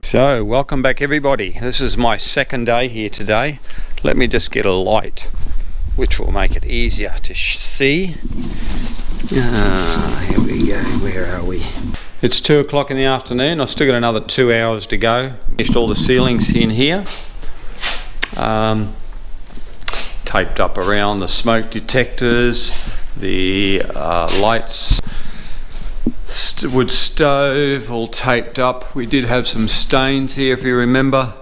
So welcome back everybody. This is my second day here today. Let me just get a light which will make it easier to see. Here we go. Where are we? It's 2 o'clock in the afternoon. I've still got another 2 hours to go. Finished all the ceilings in here. Taped up around the smoke detectors, the lights, wood stove all taped up. We did have some stains here, if you remember.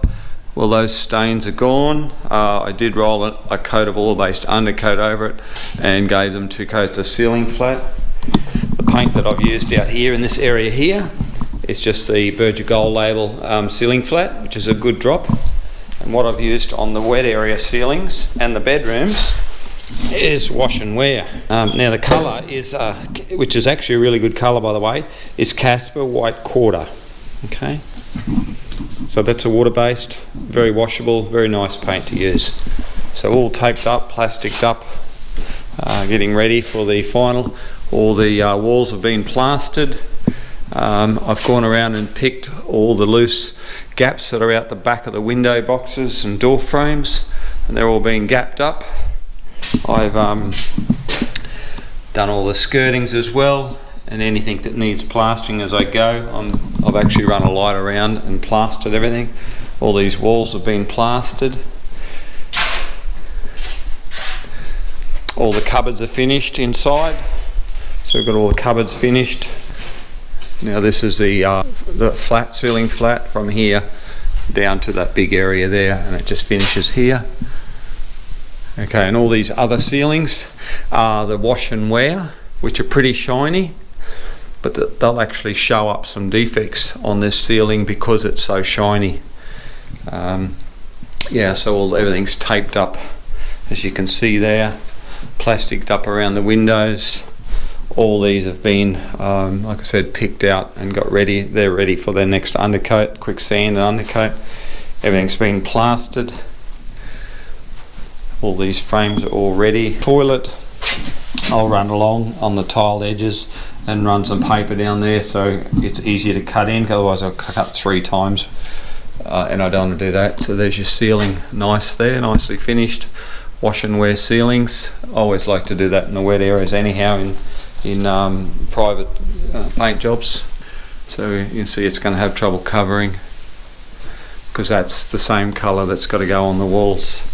Well, those stains are gone. I did roll a coat of oil-based undercoat over it and gave them 2 coats of ceiling flat. The paint that I've used out here in this area here is just the Berger Gold label ceiling flat, which is a good drop. And what I've used on the wet area ceilings and the bedrooms is wash and wear. Now the colour is, which is actually a really good colour by the way, is Casper White Quarter. Okay, so that's a water-based, very washable, very nice paint to use. So all taped up, plasticed up, getting ready for the final. All the walls have been plastered. I've gone around and picked all the loose gaps that are out the back of the window boxes and door frames, and they're all being gapped up. I've done all the skirtings as well, and anything that needs plastering as I go. I've actually run a light around and plastered everything. All these walls have been plastered. All the cupboards are finished inside, so we've got all the cupboards finished. Now this is the flat, ceiling flat from here down to that big area there, and it just finishes here. Okay, and all these other ceilings are the wash and wear, which are pretty shiny, but they'll actually show up some defects on this ceiling because it's so shiny. Yeah, so everything's taped up, as you can see there, plasticed up around the windows. All these have been, like I said, picked out and got ready. They're ready for their next undercoat, quick sand and undercoat. Everything's been plastered. All these frames are all ready. Toilet, I'll run along on the tiled edges and run some paper down there so it's easier to cut in, otherwise I'll cut 3 times and I don't want to do that. So there's your ceiling, nice there, nicely finished. Wash and wear ceilings. I always like to do that in the wet areas anyhow, in private paint jobs. So you can see it's going to have trouble covering because that's the same colour that's got to go on the walls.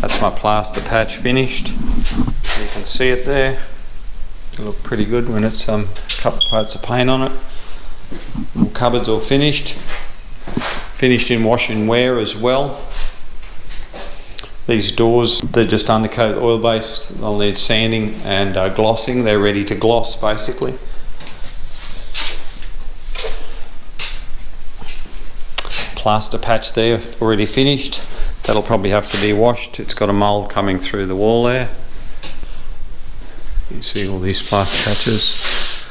That's my plaster patch finished. You can see it there. It'll look pretty good when it's a couple of coats of paint on it. All cupboards all finished. Finished in wash and wear as well. These doors, they're just undercoat oil based. They'll need sanding and glossing. They're ready to gloss basically. Plaster patch there, already finished. That'll probably have to be washed. It's got a mould coming through the wall there. You see all these plaster patches.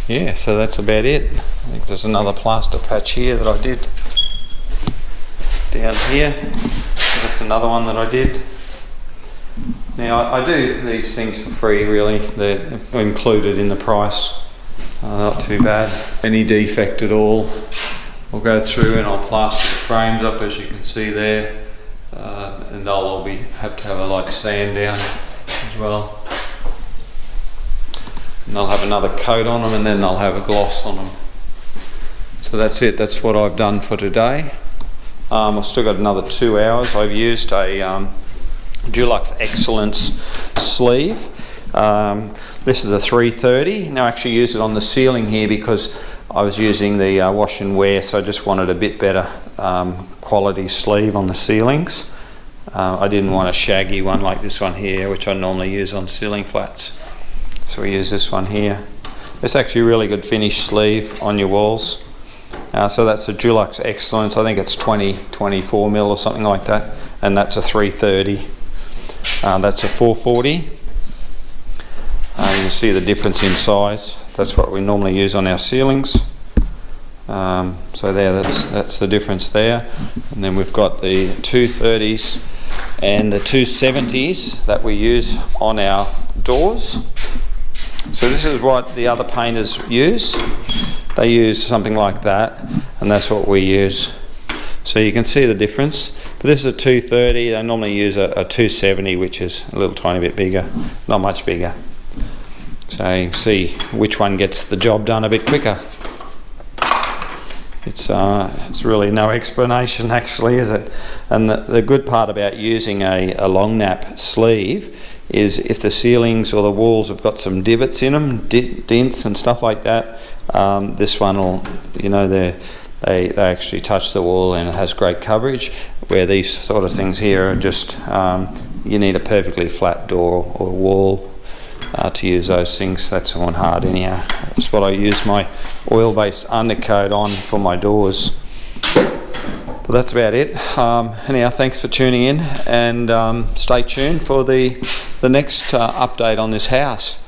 Yeah, so that's about it. I think there's another plaster patch here that I did down here. That's another one that I did. Now I do these things for free really. They're included in the price. Not too bad. Any defect at all, I'll go through and I'll plaster the frames up, as you can see there, and they'll all have to have a light sand down as well. And they'll have another coat on them, and then they'll have a gloss on them. So that's it. That's what I've done for today. I've still got another 2 hours. I've used a Dulux Excellence sleeve. This is a 330. Now I actually use it on the ceiling here because I was using the wash and wear, so I just wanted a bit better quality sleeve on the ceilings. I didn't want a shaggy one like this one here, which I normally use on ceiling flats. So we use this one here. It's actually a really good finished sleeve on your walls. So that's a Dulux Excellence. I think it's 24 mil or something like that, and that's a 330. That's a 440. You can see the difference in size. That's what we normally use on our ceilings. So there, that's the difference there. And then we've got the 230s and the 270s that we use on our doors. So this is what the other painters use. They use something like that, and that's what we use. So you can see the difference. But this is a 230. They normally use a 270, which is a little tiny bit bigger, not much bigger. So you can see which one gets the job done a bit quicker. It's really no explanation actually, is it? And the good part about using a long nap sleeve is if the ceilings or the walls have got some divots in them, dents and stuff like that, this one will, you know, they actually touch the wall and it has great coverage, where these sort of things here are just, you need a perfectly flat door or wall to use those things. That's on hard anyhow. That's what I use my oil-based undercoat on for my doors. But that's about it. Anyhow, thanks for tuning in, and stay tuned for the next update on this house.